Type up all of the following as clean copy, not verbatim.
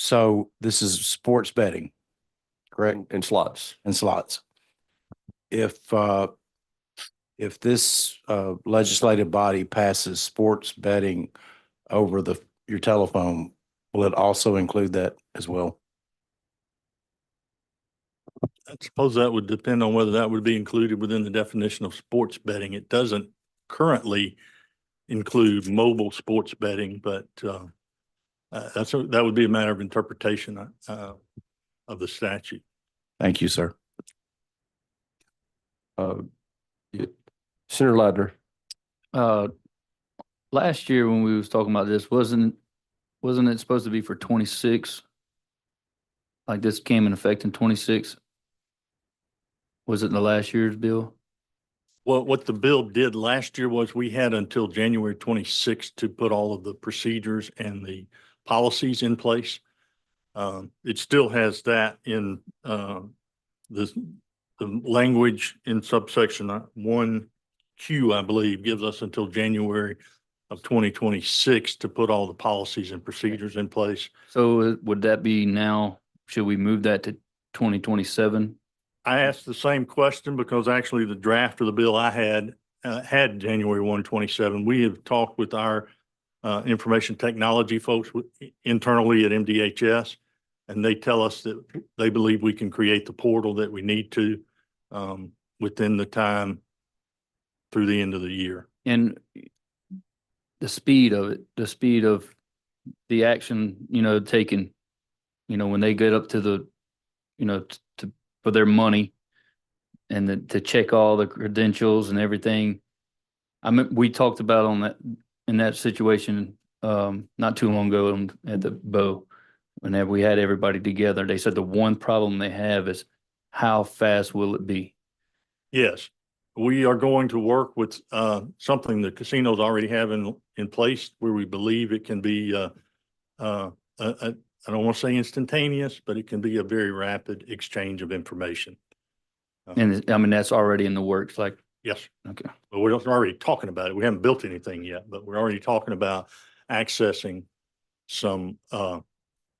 So this is sports betting, correct? And slots. And slots. If this legislative body passes sports betting over your telephone, will it also include that as well? I suppose that would depend on whether that would be included within the definition of sports betting. It doesn't currently include mobile sports betting, but that would be a matter of interpretation of the statute. Thank you, sir. Senator Ladner. Last year when we was talking about this, wasn't it supposed to be for 26? Like this came in effect in 26? Was it in the last year's bill? Well, what the bill did last year was we had until January 26th to put all of the procedures and the policies in place. It still has that in the language in subsection 1Q, I believe, gives us until January of 2026 to put all the policies and procedures in place. So would that be now, should we move that to 2027? I asked the same question because actually the draft of the bill I had January 1, 27. We have talked with our information technology folks internally at MDHS, and they tell us that they believe we can create the portal that we need to within the time through the end of the year. And the speed of it, the speed of the action, taken, when they get up to the, for their money and to check all the credentials and everything. I mean, we talked about in that situation not too long ago at the Bow, whenever we had everybody together. They said the one problem they have is how fast will it be? Yes, we are going to work with something the casinos already have in place where we believe it can be I don't want to say instantaneous, but it can be a very rapid exchange of information. And I mean, that's already in the works, like? Yes. Okay. But we're already talking about it. We haven't built anything yet, but we're already talking about accessing some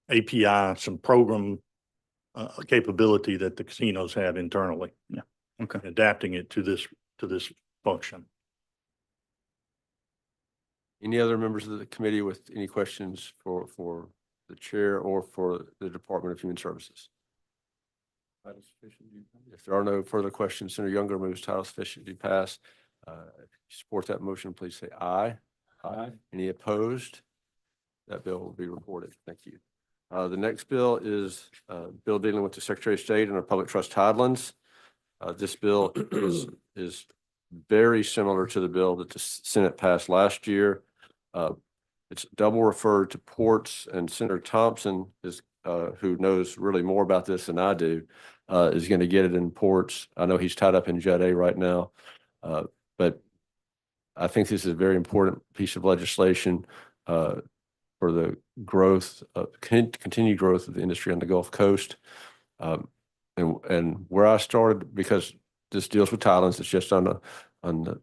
API, some program capability that the casinos have internally. Yeah. Okay. Adapting it to this function. Any other members of the committee with any questions for the chair or for the Department of Human Services? If there are no further questions, Senator Younger moves title sufficient to pass. If you support that motion, please say aye. Aye. Any opposed? That bill will be reported. Thank you. The next bill is a bill dealing with the Secretary of State and our public trust tidelands. This bill is very similar to the bill that the Senate passed last year. It's double referred to ports, and Senator Thompson is who knows really more about this than I do, is going to get it in ports. I know he's tied up in Jud A right now, but I think this is a very important piece of legislation for the growth, continued growth of the industry on the Gulf Coast. And where I started, because this deals with tidelands, it's just on the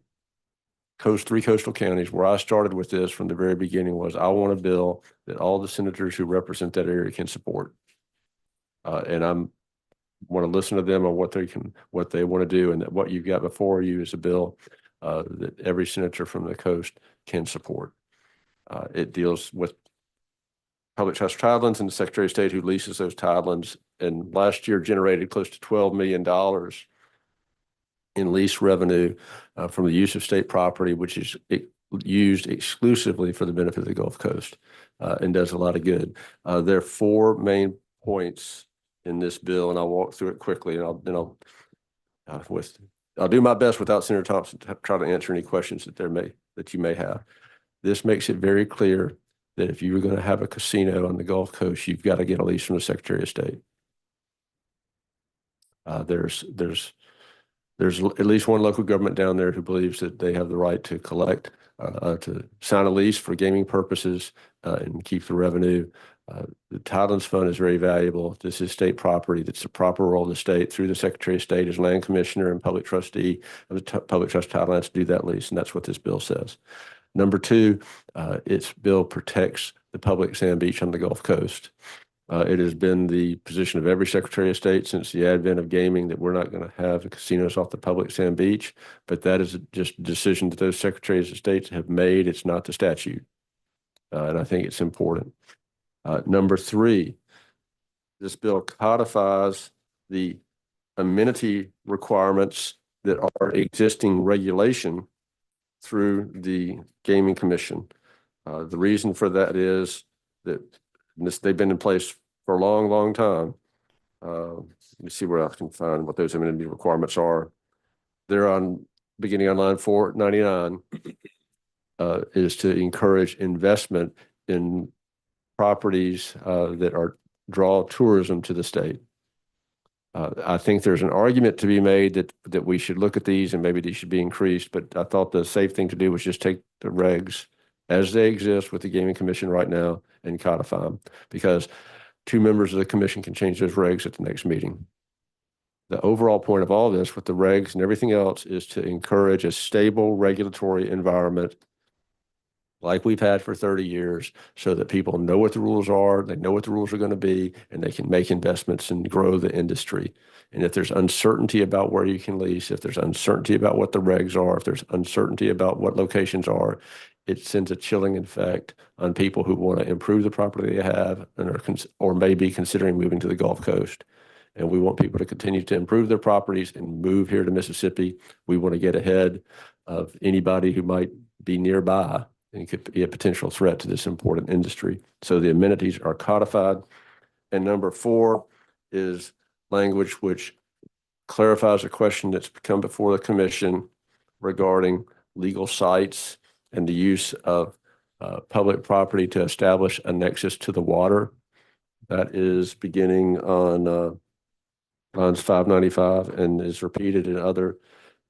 coast, 3 coastal counties. Where I started with this from the very beginning was I want a bill that all the senators who represent that area can support. And I'm want to listen to them on what they want to do, and that what you've got before you is a bill that every senator from the coast can support. It deals with public trust tidelands and the Secretary of State who leases those tidelands, and last year generated close to $12 million in lease revenue from the use of state property, which is used exclusively for the benefit of the Gulf Coast, and does a lot of good. There are 4 main points in this bill, and I'll walk through it quickly, and I'll do my best without Senator Thompson to try to answer any questions that you may have. This makes it very clear that if you were going to have a casino on the Gulf Coast, you've got to get a lease from the Secretary of State. There's at least one local government down there who believes that they have the right to collect, to sign a lease for gaming purposes and keep the revenue. The Tidelands Fund is very valuable. This is state property. That's the proper role of the state through the Secretary of State as land commissioner and public trustee of the public trust Tidelands to do that lease, and that's what this bill says. Number 2, its bill protects the public sand beach on the Gulf Coast. It has been the position of every Secretary of State since the advent of gaming that we're not going to have casinos off the public sand beach, but that is just a decision that those Secretaries of State have made. It's not the statute. And I think it's important. Number 3, this bill codifies the amenity requirements that are existing regulation through the Gaming Commission. The reason for that is that they've been in place for a long, long time. Let me see where I can find what those amenity requirements are. They're beginning on line 499, is to encourage investment in properties that draw tourism to the state. I think there's an argument to be made that we should look at these and maybe these should be increased, but I thought the safe thing to do was just take the regs as they exist with the Gaming Commission right now and codify them, because 2 members of the commission can change those regs at the next meeting. The overall point of all this with the regs and everything else is to encourage a stable regulatory environment like we've had for 30 years, so that people know what the rules are, they know what the rules are going to be, and they can make investments and grow the industry. And if there's uncertainty about where you can lease, if there's uncertainty about what the regs are, if there's uncertainty about what locations are, it sends a chilling effect on people who want to improve the property they have and or may be considering moving to the Gulf Coast. And we want people to continue to improve their properties and move here to Mississippi. We want to get ahead of anybody who might be nearby and could be a potential threat to this important industry. So the amenities are codified. And number 4 is language which clarifies a question that's come before the commission regarding legal sites and the use of public property to establish a nexus to the water. That is beginning on lines 595 and is repeated in other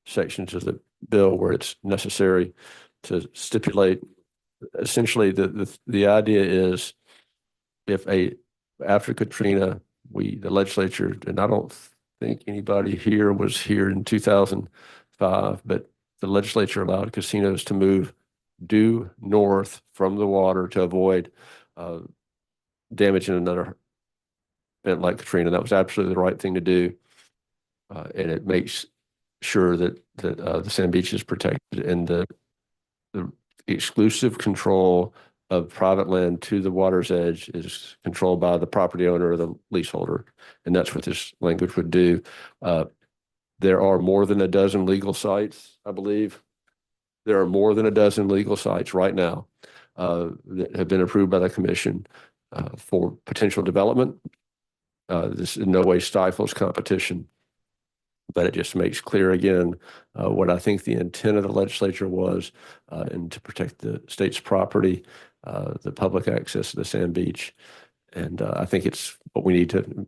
sections of the bill where it's necessary to stipulate. Essentially, the idea is if after Katrina, the legislature, and I don't think anybody here was here in 2005, but the legislature allowed casinos to move due north from the water to avoid damage in another event like Katrina. That was absolutely the right thing to do, and it makes sure that the sand beach is protected and the exclusive control of private land to the water's edge is controlled by the property owner or the leaseholder. And that's what this language would do. There are more than a dozen legal sites, I believe. There are more than a dozen legal sites right now that have been approved by the commission for potential development. This in no way stifles competition, but it just makes clear again what I think the intent of the legislature was, and to protect the state's property, the public access to the sand beach. And I think it's what we need to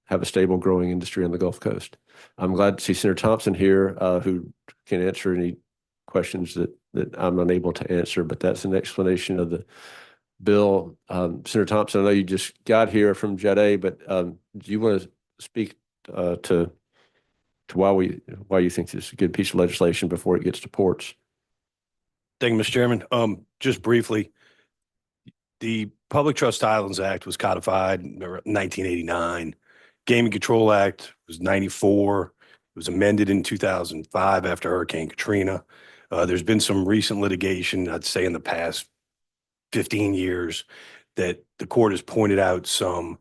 have a stable, growing industry on the Gulf Coast. I'm glad to see Senator Thompson here, who can answer any questions that I'm unable to answer, but that's an explanation of the bill. Senator Thompson, I know you just got here from Jet A, but do you want to speak to why you think this is a good piece of legislation before it gets to ports? Thank you, Mr. Chairman. Just briefly, the Public Trust Islands Act was codified in 1989. Gaming Control Act was 94. It was amended in 2005 after Hurricane Katrina. There's been some recent litigation, I'd say in the past 15 years, that the court has pointed out some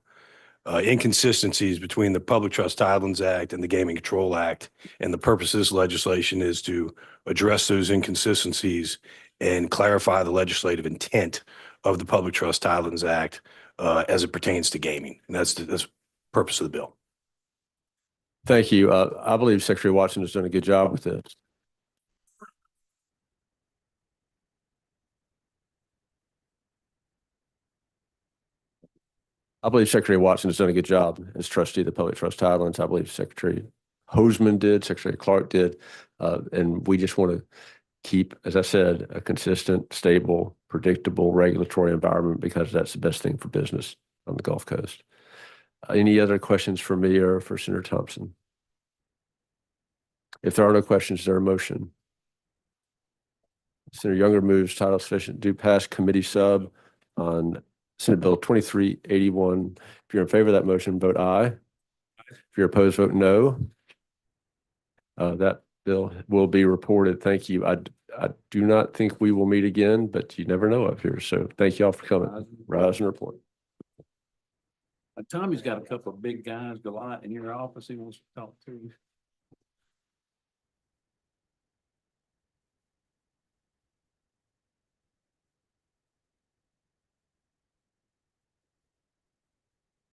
inconsistencies between the Public Trust Islands Act and the Gaming Control Act. And the purpose of this legislation is to address those inconsistencies and clarify the legislative intent of the Public Trust Islands Act as it pertains to gaming. And that's the purpose of the bill. Thank you. I believe Secretary Watson has done a good job with this. I believe Secretary Watson has done a good job as trustee of the Public Trust Islands. I believe Secretary Hoseman did, Secretary Clark did, and we just want to keep, as I said, a consistent, stable, predictable regulatory environment because that's the best thing for business on the Gulf Coast. Any other questions for me or for Senator Thompson? If there are no questions, is there a motion? Senator Younger moves title sufficient do pass committee sub on Senate Bill 2381. If you're in favor of that motion, vote aye. If you're opposed, vote no. That bill will be reported. Thank you. I do not think we will meet again, but you never know up here. So thank you all for coming. Rise and report. Tommy's got a couple of big guys, Goliath, in your office he wants to talk to you.